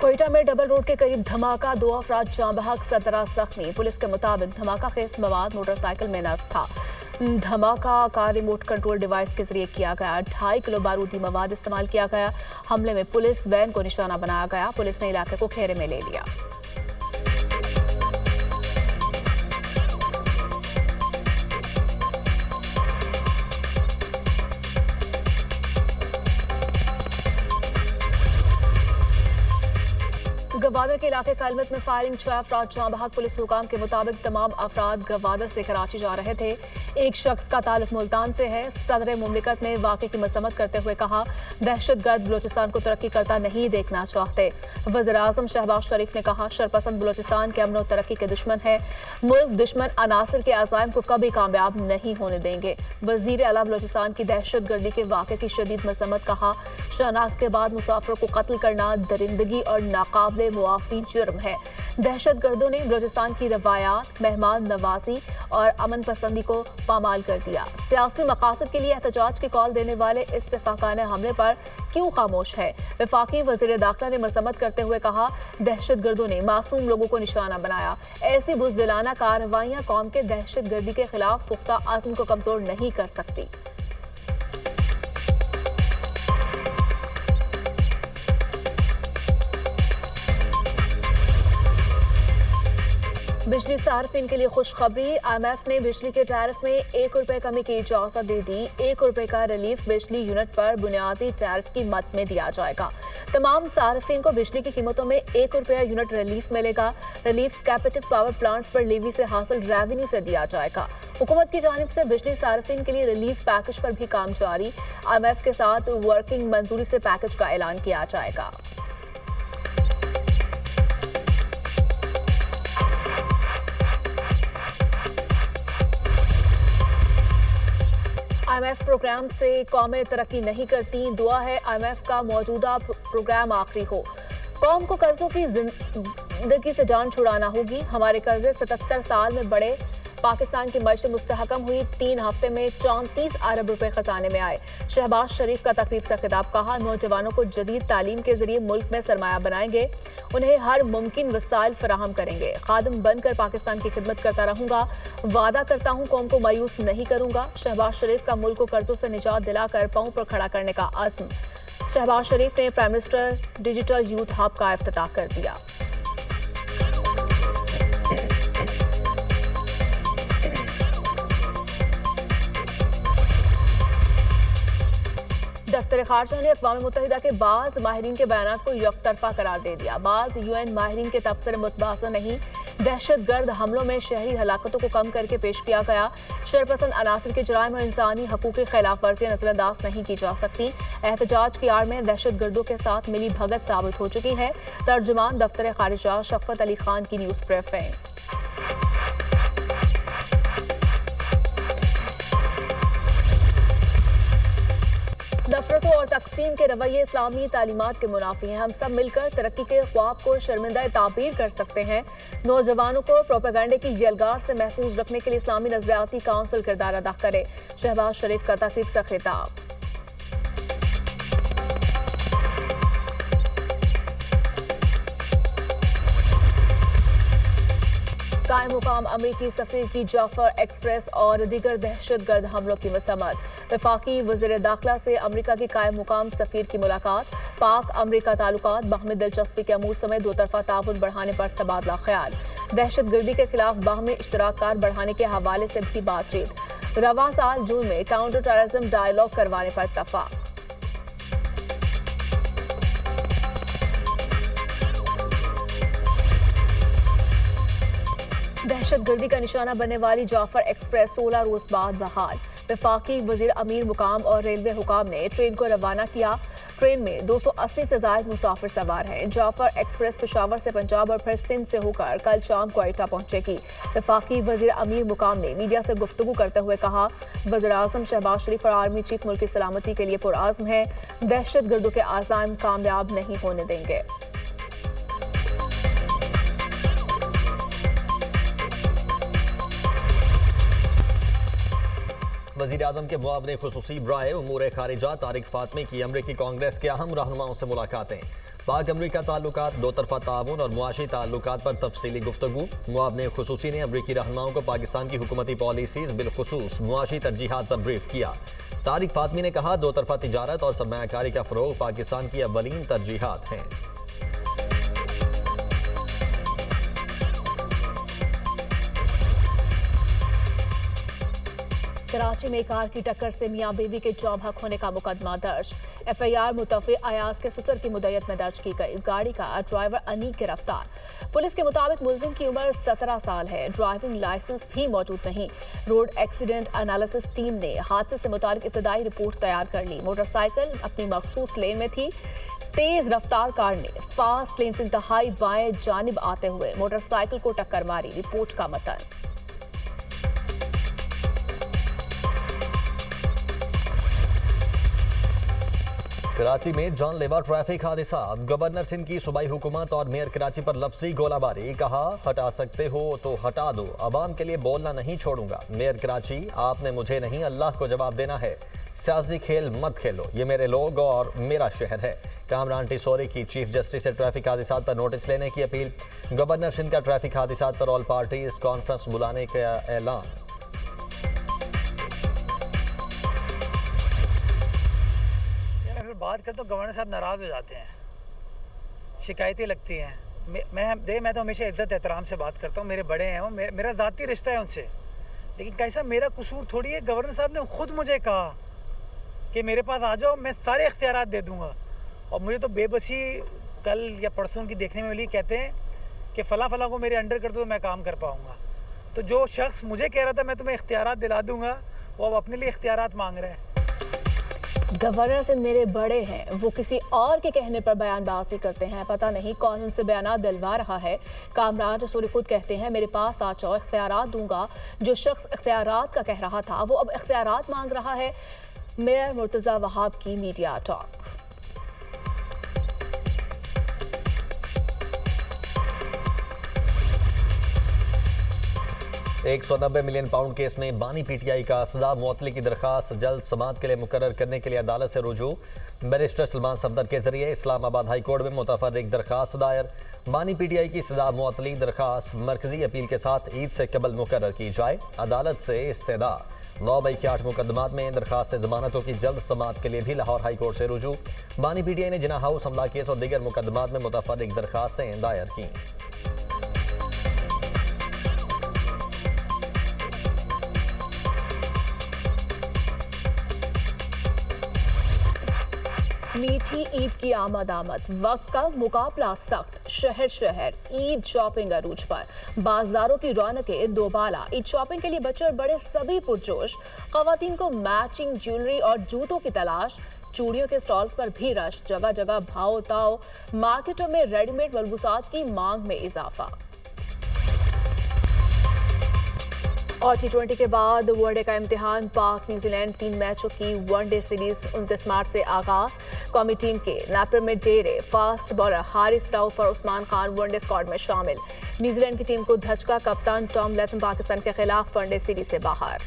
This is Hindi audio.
कोयटा में डबल रोड के करीब धमाका, 2 अफराद जाँ बहक, 17 जख्मी। पुलिस के मुताबिक धमाका खेस मवाद मोटरसाइकिल में नस्ब था। धमाका का रिमोट कंट्रोल डिवाइस के जरिए किया गया। 2.5 किलो बारूदी मवाद इस्तेमाल किया गया। हमले में पुलिस वैन को निशाना बनाया गया। पुलिस ने इलाके को घेरे में ले लिया। गवादर के इलाके कलमत में फायरिंग, 6 अफराद जाँ बहक। पुलिस हुकाम के मुताबिक तमाम अफराद गवादर से कराची जा रहे थे। एक शख्स का ताल्लुक मुल्तान से है। सदर मुमलिकत ने वाक़े की मसम्मत करते हुए कहा, दहशतगर्द बलोचिस्तान को तरक्की करता नहीं देखना चाहते। वज़ीर आज़म शहबाज शरीफ ने कहा, शरपसंद बलोचिस्तान के अमन और तरक्की के दुश्मन है। मुल्क दुश्मन अनासर के अज़ाइम को कभी कामयाब नहीं होने देंगे। वज़ीर आला बलोचिस्तान की दहशतगर्दी के वाक़े की शदीद मसम्मत। कहा, शनाख्त के बाद मुसाफिरों को कत्ल करना दरिंदगी और नाकाबिले मुआफ़ी जुर्म है। दहशतगर्दों ने बलोचिस्तान की रवायात, मेहमान नवाजी और अमन पसंदी को पामाल कर दिया। सियासी मकासद के लिए एहतजाज की कॉल देने वाले इस सिफाकाना हमले पर क्यों खामोश है? वफाकी वज़ीर दाखिला ने मसम्मत करते हुए कहा, दहशतगर्दों ने मासूम लोगों को निशाना बनाया। ऐसी बुज़दिलाना कार्रवाइयाँ कौम के दहशतगर्दी के खिलाफ पुख्ता आज़म को कमज़ोर नहीं कर सकती। बिजली सार्फिन के लिए खुशखबरी। IMF ने बिजली के टैरिफ में ₹1 कमी की इजाजत दे दी। ₹1 का रिलीफ बिजली यूनिट पर बुनियादी टैरिफ की मद में दिया जाएगा। तमाम सार्फिन को बिजली की कीमतों में ₹1 यूनिट रिलीफ मिलेगा। रिलीफ कैपेटिव पावर प्लांट्स पर लेवी से हासिल रेवेन्यू से दिया जाएगा। हुकूमत की जानिब से बिजली सार्फिन के लिए रिलीफ पैकेज पर भी काम जारी। IMF के साथ वर्किंग मंजूरी से पैकेज का ऐलान किया जाएगा। IMF प्रोग्राम से कौमें तरक्की नहीं करती। दुआ है IMF का मौजूदा प्रोग्राम आखिरी हो। कौम को कर्जों की जिंदगी से जान छुड़ाना होगी। हमारे कर्जे 77 साल में बढ़े। पाकिस्तान की मईशत मुस्तहकम हुई। 3 हफ्ते में 34 अरब रुपए खजाने में आए। शहबाज शरीफ का तकरीब से खिताब। कहा, नौजवानों को जदीद तालीम के जरिए मुल्क में सरमाया बनाएंगे। उन्हें हर मुमकिन वसाइल फराहम करेंगे। खादिम बनकर पाकिस्तान की खिदमत करता रहूंगा। वादा करता हूं, कौम को मायूस नहीं करूंगा। शहबाज शरीफ का मुल्क को कर्जों से निजात दिलाकर पांव पर खड़ा करने का अज़्म। शहबाज शरीफ ने prime minister digital youth hub का इफ्तिताह कर दिया। दफ्तर खारजा ने अक़वाम मुत्तहिदा के बाज़ माहिरीन के बयानात को यकतरफा करार दे दिया। बाज़ UN माहिरीन के तबसरे मुतबासर नहीं। दहशतगर्द हमलों में शहरी हलाकतों को कम करके पेश किया गया। शरपसंद अनासर के जुराइम और इंसानी हकूक़ की खिलाफ वर्जियाँ नजरअंदाज नहीं की जा सकती। एहतजाज की आड़ में दहशतगर्दों के साथ मिली भगत साबित हो चुकी है। तर्जुमान दफ्तर खारिजा शफ़क़त अली खान की न्यूज़ ब्रीफिंग। नफरतों और तकसीम के रवैये इस्लामी तालीमात के मुनाफी हैं। हम सब मिलकर तरक्की के ख्वाब को शर्मिंदा ताबीर कर सकते हैं। नौजवानों को प्रोपेगेंडे की यलगार से महफूज रखने के लिए इस्लामी नजरियाती काउंसिल किरदार अदा करे। शहबाज शरीफ का तकरीब से खिताब। कायम मुकाम अमरीकी सफीर की जाफर एक्सप्रेस और दीगर दहशतगर्द हमलों की मसम्मत। वफाकी वज़ीर दाखिला से अमरीका की कायम मुकाम सफीर की मुलाकात। पाक अमरीका ताल्लुकात बाहमी दिलचस्पी के अमूर समेत दो तरफा ताउन बढ़ाने पर तबादला ख्याल। दहशतगर्दी के खिलाफ बाहमी इश्तराक बढ़ाने के हवाले से भी बातचीत। रवां साल जून में काउंटर टेररिज्म डायलॉग करवाने पर इत्तफाक। दहशतगर्दी का निशाना बनने वाली जाफर एक्सप्रेस 16 रोज बाद बहाल। वफाकी वजीर अमीर मुकाम और रेलवे हुकाम ने ट्रेन को रवाना किया। ट्रेन में 280 से ज्यादा मुसाफिर सवार हैं। जाफर एक्सप्रेस पेशावर से पंजाब और फिर सिंध से होकर कल शाम कोयटा पहुंचेगी। वफाकी वजीर अमीर मुकाम ने मीडिया से गुफ्तगू करते हुए कहा, वज़ीर आज़म शहबाज शरीफ और आर्मी चीफ मुल्क की सलामती के लिए पुरआज़्म है। दहशतगर्दों के आज़ाइम कामयाब नहीं होने देंगे। वजीर आजम के मुआवने खुसूसी बराए उमूर खारिजा तारिक फातमी की अमरीकी कांग्रेस के अहम रहनुमाओं से मुलाकातें। पाक अमरीका ताल्लुकात, दो तरफा ताउन और मुआशी ताल्लुकात पर तफसीली गुफ्तगू। मुआवने खुसूसी ने अमरीकी रहनुमाओं को पाकिस्तान की हुकूमती पॉलिसीज बिलखुसूस मुआशी तरजीहात पर ब्रीफ किया। तारिक फातमी ने कहा, दो तरफा तिजारत और सरमायाकारी का फरोग पाकिस्तान की अव्वलीन तरजीहात हैं। कराची में कार की टक्कर से मियां बीवी के चौभक होने का मुकदमा दर्ज। एफआईआर मुतफ़ी अयाज के ससुर की मुद्दत में दर्ज की गई। गाड़ी का ड्राइवर अनीक गिरफ्तार। पुलिस के मुताबिक मुलजिम की उम्र 17 साल है। ड्राइविंग लाइसेंस भी मौजूद नहीं। रोड एक्सीडेंट एनालिसिस टीम ने हादसे से मुतालिक इब्तदाई रिपोर्ट तैयार कर ली। मोटरसाइकिल अपनी मखसूस लेन में थी। तेज रफ्तार कार ने फास्ट लेन से इंतहाई बाएं जानिब आते हुए मोटरसाइकिल को टक्कर मारी। रिपोर्ट का मतन। कराची में जानलेवा ट्रैफिक हादसा। गवर्नर सिंध की सूबाई हुकूमत और मेयर कराची पर लफ्जी गोलाबारी। कहा, हटा सकते हो तो हटा दो, अवाम के लिए बोलना नहीं छोड़ूंगा। मेयर कराची, आपने मुझे नहीं अल्लाह को जवाब देना है। सियासी खेल मत खेलो, ये मेरे लोग और मेरा शहर है। कामरान टिसोरी की चीफ जस्टिस से ट्रैफिक हादसात पर नोटिस लेने की अपील। गवर्नर सिंध का ट्रैफिक हादसात पर ऑल पार्टीज कॉन्फ्रेंस बुलाने का ऐलान। बात करते तो गवर्नर साहब नाराज़ हो जाते हैं, शिकायतें लगती हैं। मैं तो हमेशा इज्जत एहतराम से बात करता हूँ। मेरे बड़े हैं वो, मेरा ज़ाती रिश्ता है उनसे, लेकिन कैसा मेरा कसूर थोड़ी है। गवर्नर साहब ने खुद मुझे कहा कि मेरे पास आ जाओ, मैं सारे इख्तियारात दे दूँगा। और मुझे तो बेबसी कल या परसों की देखने में मिली। कहते हैं कि फ़ला को मेरे अंडर कर दो तो मैं काम कर पाऊँगा। तो जो शख्स मुझे कह रहा था मैं तुम्हें इख्तियारात दिला दूँगा, वो अब अपने लिए इख्तियारात मांग रहे हैं। गवर्नर से मेरे बड़े हैं, वो किसी और के कहने पर बयानबाजी करते हैं। पता नहीं कौन उनसे बयान दिलवा रहा है। कामरान रसूली खुद कहते हैं, मेरे पास आ जाओ, इख्तियारात दूंगा। जो शख्स इख्तियारात का कह रहा था वो अब इख्तियारात मांग रहा है। मेयर मुर्तजा वहाब की media talk. 190 million pound case में बानी पीटीआई का सजा मुअत्तली की दरखास्त जल्द समाअत के लिए मुकर्रर करने के लिए अदालत से रुजू। बैरिस्टर सलमान सफदर के जरिए इस्लामाबाद हाई कोर्ट में मुतफर्रिक दरखास्त दायर। बानी पीटीआई की सजा मुअत्तली दरखास्त मरकजी अपील के साथ ईद से कबल मुकर्रर की जाए। अदालत से इस्तेदा 9/8 मुकदमात में दरखास्त जमानतों की जल्द समाअत के लिए भी लाहौर हाई कोर्ट से रुजू। बानी पीटीआई ने जिना हाउस हमला केस और दीगर मुकदमात में मुतफर्रिक दरखास्तें दायर की। मीठी ईद की आमद वक्त का मुकाबला सख्त। शहर शहर ईद शॉपिंग अरूज पर। बाजारों की रौनकें दोबाला। ईद शॉपिंग के लिए बच्चे बड़े सभी पुरजोश। खवातीन को मैचिंग ज्वेलरी और जूतों की तलाश। चूड़ियों के स्टॉल्स पर भी रश। जगह जगह भाव ताव। मार्केटों में रेडीमेड मलबूसात की मांग में इजाफा। और T20 के बाद वनडे का इम्तिहान। पाक न्यूजीलैंड 3 मैचों की वनडे सीरीज 29 मार्च से आगाज। कौमी टीम के नैपर में डेरे, फास्ट बॉलर हारिस रऊफ और उस्मान खान वनडे स्क्वाड में शामिल। न्यूजीलैंड की टीम को धचका। कप्तान टॉम लैथम पाकिस्तान के खिलाफ वनडे सीरीज से बाहर।